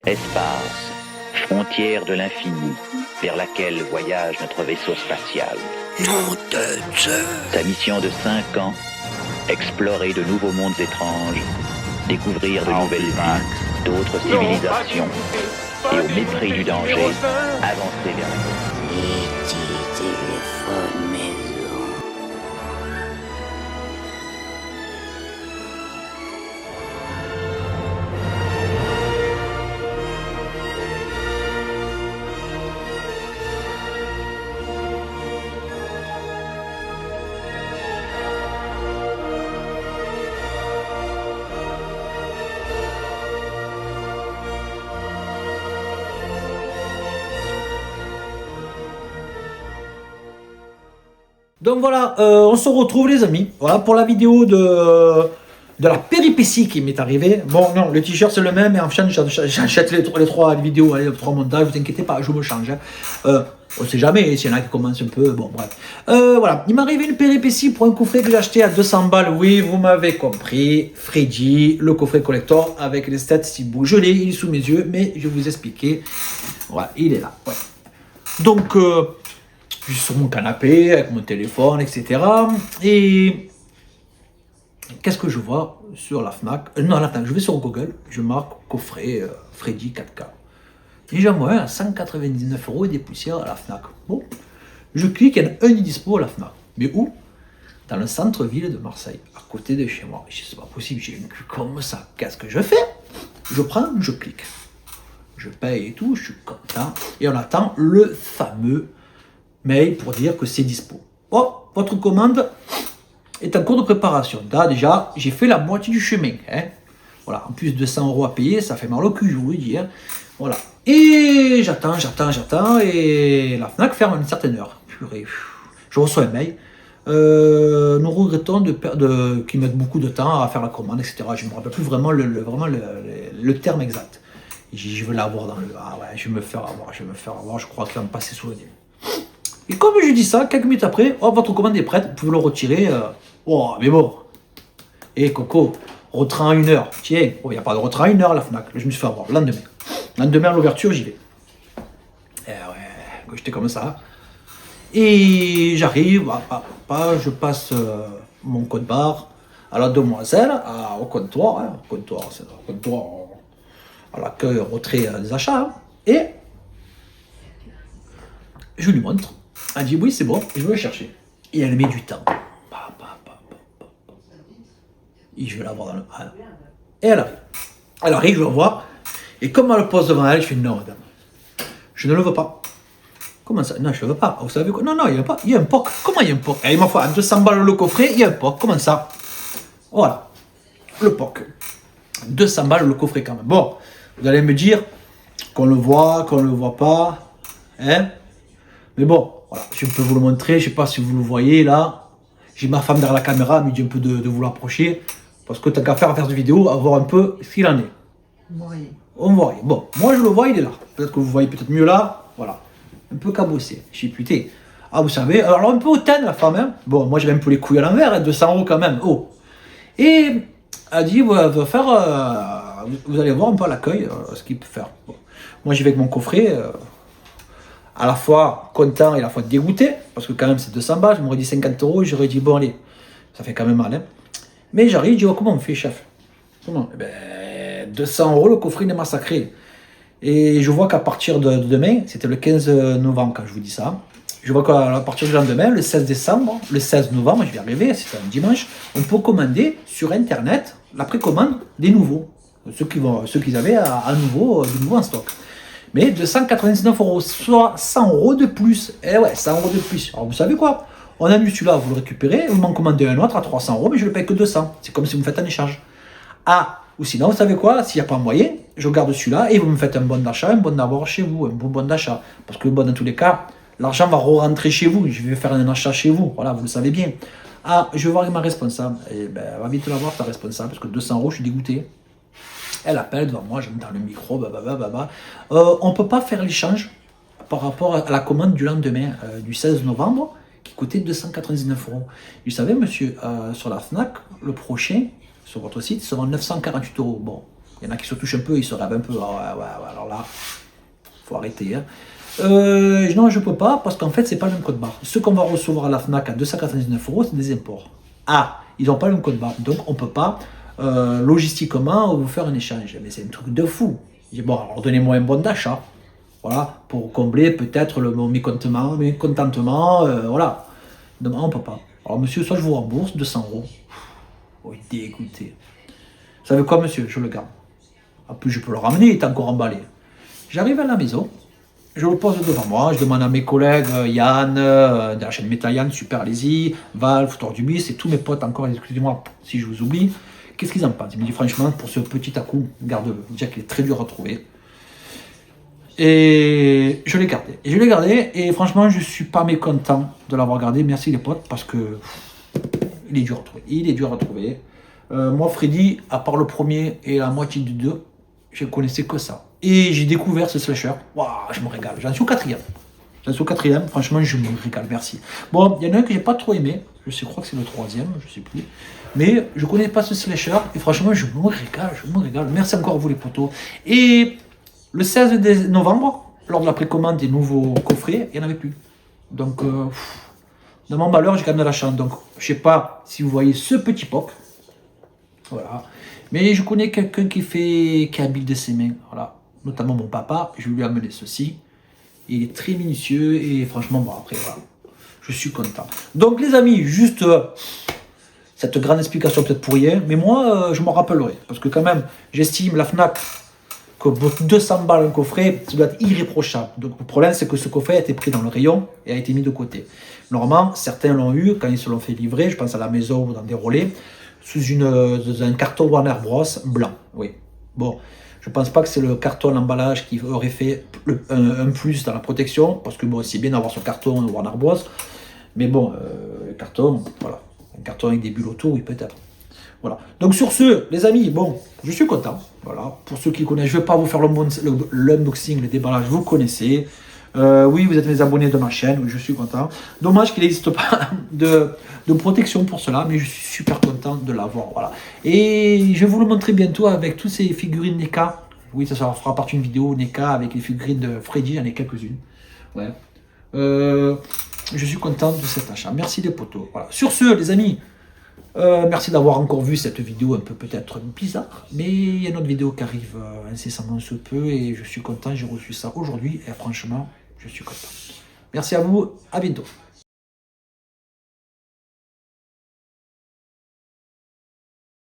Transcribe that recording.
Espace, frontière de l'infini, vers laquelle voyage notre vaisseau spatial. Nom de Dieu. Sa mission de 5 ans, explorer de nouveaux mondes étranges, découvrir de nouvelles vies, d'autres civilisations, et au mépris du danger, avancer vers la Petit téléphone maison. Donc voilà, on se retrouve les amis, voilà pour la vidéo de la péripétie qui m'est arrivée. Bon non, le t-shirt c'est le même, mais en fait j'achète les trois vidéos, les trois montages, vous inquiétez pas, je me change. On sait jamais s'il y en a qui commencent un peu, bon bref. Voilà, il m'est arrivé une péripétie pour un coffret que j'ai acheté à 200 balles, oui, vous m'avez compris, Freddy, le coffret collector avec les stats Thibaut. Je l'ai, il est sous mes yeux, mais je vais vous expliquer. Voilà, il est là, ouais. Donc... je suis sur mon canapé avec mon téléphone, etc. Et qu'est-ce que je vois sur la Fnac? Non, la Fnac, je vais sur Google, je marque coffret Freddy 4K. Et j'en vois un à 199 € et des poussières à la Fnac. Bon, je clique, il y en a un dispo à la Fnac. Mais où? Dans le centre-ville de Marseille, à côté de chez moi. Je dis, c'est pas possible, j'ai une cul comme ça. Qu'est-ce que je fais? Je prends, je clique. Je paye et tout, je suis content. Et on attend le fameux mail pour dire que c'est dispo. Bon, votre commande est en cours de préparation. Là, déjà, j'ai fait la moitié du chemin. Hein. Voilà, en plus de 100 € à payer, ça fait mal au cul, je vous le dis. Hein. Voilà. Et j'attends, et la Fnac ferme à une certaine heure. Purée. Je reçois un mail. Nous regrettons qu'ils mettent beaucoup de temps à faire la commande, etc. Je ne me rappelle plus vraiment le terme exact. Je veux l'avoir dans le... Ah ouais, je vais me faire avoir, je crois qu'il va me passer sous le nez. Et comme je dis ça, quelques minutes après, oh, votre commande est prête, vous pouvez le retirer. Oh, mais bon. Et Coco, retrait en 1 heure. Tiens, il n'y a pas de retrait en 1 heure à la Fnac. Je me suis fait avoir. Lendemain. Lendemain à l'ouverture, j'y vais. Et ouais, j'étais comme ça. Et j'arrive, je passe mon code barre à la demoiselle, au comptoir. Hein, au comptoir, à l'accueil, retrait des achats. Hein, et je lui montre. Elle dit oui, c'est bon, je vais le chercher. Et elle met du temps. Et je vais la voir dans le hall. Et elle arrive. Elle arrive, je la vois. Et comme elle le pose devant elle, je fais non, madame. Je ne le veux pas. Comment ça? Non, je ne le veux pas. Vous savez quoi? Non, il n'y a pas. Il y a un POC. Comment il y a un POC? Il m'a fait à 200 balles le coffret, il y a un POC. Comment ça? Voilà. Le POC. 200 balles le coffret quand même. Bon, vous allez me dire qu'on le voit pas. Hein? Mais bon, voilà, je peux vous le montrer, je ne sais pas si vous le voyez là. J'ai ma femme derrière la caméra, elle me dit un peu de vous l'approcher. Parce que tant qu'à faire de vidéo, à voir un peu ce qu'il en est. Oui. On voit. Bon, moi je le vois, il est là. Peut-être que vous voyez peut-être mieux là. Voilà. Un peu cabossé. Je sais putain. Ah, vous savez, alors un peu hautaine la femme. Hein. Bon, moi j'avais un peu les couilles à l'envers, hein, 200 € quand même. Oh. Et elle dit, vous allez voir un peu à l'accueil ce qu'il peut faire. Bon. Moi j'y vais avec mon coffret. À la fois content et à la fois dégoûté, parce que quand même c'est 200 balles, je m'aurais dit 50 €, j'aurais dit bon allez, ça fait quand même mal. Hein. Mais j'arrive, je dis oh, comment on fait chef? Comment? Eh ben, 200 € le coffret est massacré. Et je vois qu'à partir de demain, c'était le 15 novembre quand je vous dis ça, je vois qu'à partir du lendemain, le 16 décembre, le 16 novembre, je vais arriver, c'est un dimanche, on peut commander sur internet la précommande des nouveaux, ceux qu'ils avaient à nouveau en stock. Mais 299 €, soit 100 € de plus. Eh ouais, 100 € de plus. Alors vous savez quoi? On annule celui-là, vous le récupérez, vous m'en commandez un autre à 300 €, mais je ne le paye que 200. C'est comme si vous me faites un échange. Ah, ou sinon, vous savez quoi? S'il n'y a pas moyen, je garde celui-là et vous me faites un bon d'achat, un bon d'avoir chez vous, un bon d'achat. Parce que bon, dans tous les cas, l'argent va re-rentrer chez vous. Je vais faire un achat chez vous. Voilà, vous le savez bien. Ah, je vais voir avec ma responsable. Eh ben, va vite la voir, ta responsable, parce que 200 €, je suis dégoûté. Elle appelle devant moi, je mets dans le micro, on ne peut pas faire l'échange par rapport à la commande du lendemain, du 16 novembre, qui coûtait 299 €. Vous savez, monsieur, sur la Fnac, le prochain, sur votre site, sera 948 €. Bon, Il y en a qui se touchent un peu, ils se rêvent un peu. Ah ouais, alors là, faut arrêter. Hein. Non, je peux pas, parce qu'en fait, c'est pas le même code barre. Ce qu'on va recevoir à la FNAC à 299 €, c'est des imports. Ah, ils n'ont pas le même code barre, donc on peut pas logistiquement vous faire un échange. Mais c'est un truc de fou. Je dis, bon, alors donnez-moi un bon d'achat, voilà, pour combler peut-être mon mécontentement, voilà. Demain, on peut pas. Alors, monsieur, soit je vous rembourse 200 €. Oh, il est dégoûté. Vous savez quoi, monsieur? Je le garde. En plus, je peux le ramener, il est encore emballé. J'arrive à la maison, je le pose devant moi, je demande à mes collègues, Yann, de la chaîne Métal Yann, Super Lazy, Val, Foutor du Bis, et tous mes potes encore, excusez-moi si je vous oublie, qu'est-ce qu'ils en pensent? Ils me disent franchement, pour ce petit à-coup, garde-le. Déjà qu'il est très dur à trouver. Et je l'ai gardé. Et franchement, je suis pas mécontent de l'avoir gardé. Merci les potes, parce que il est dur à trouver. Moi, Freddy, à part le premier et la moitié du 2, je ne connaissais que ça. Et j'ai découvert ce slasher. Waouh, je me régale. J'en suis au quatrième. Franchement, je me régale. Merci. Bon, il y en a un que j'ai pas trop aimé. Je crois que c'est le 3e, je sais plus. Mais je connais pas ce slasher. Et franchement, je me régale. Merci encore à vous les potos. Et le 16 novembre, lors de la précommande des nouveaux coffrets, il n'y en avait plus. Donc, dans mon malheur, j'ai quand même de la chance. Donc, je sais pas si vous voyez ce petit POC. Voilà. Mais je connais quelqu'un qui habille de ses mains. Voilà. Notamment mon papa. Je vais lui amener ceci. Il est très minutieux et franchement, bon, après, voilà. Je suis content. Donc, les amis, juste cette grande explication peut-être pour rien. Mais moi, je m'en rappellerai. Parce que quand même, j'estime la FNAC que 200 balles un coffret, ça doit être irréprochable. Donc, le problème, c'est que ce coffret a été pris dans le rayon et a été mis de côté. Normalement, certains l'ont eu quand ils se l'ont fait livrer. Je pense à la maison ou dans des relais. Sous un carton Warner Bros blanc, oui. Bon, je pense pas que c'est le carton l'emballage qui aurait fait un plus dans la protection, parce que bon, c'est bien d'avoir ce carton Warner Bros, mais bon, le carton, voilà, un carton avec des bulles autour, oui, peut-être. Voilà. Donc sur ce, les amis, bon, je suis content, voilà. Pour ceux qui connaissent, je ne vais pas vous faire l'unboxing, le déballage, vous connaissez. Oui, vous êtes mes abonnés de ma chaîne, oui, je suis content. Dommage qu'il n'existe pas de protection pour cela, mais je suis super content de l'avoir. Voilà. Et je vais vous le montrer bientôt avec tous ces figurines NECA. Oui, ça fera partie d'une vidéo NECA avec les figurines de Freddy, j'en ai quelques-unes. Ouais. Je suis content de cet achat. Merci les potos. Voilà. Sur ce, les amis, merci d'avoir encore vu cette vidéo un peu peut-être bizarre, mais il y a une autre vidéo qui arrive incessamment sous peu et je suis content, j'ai reçu ça aujourd'hui et franchement, je suis content. Merci à vous, à bientôt.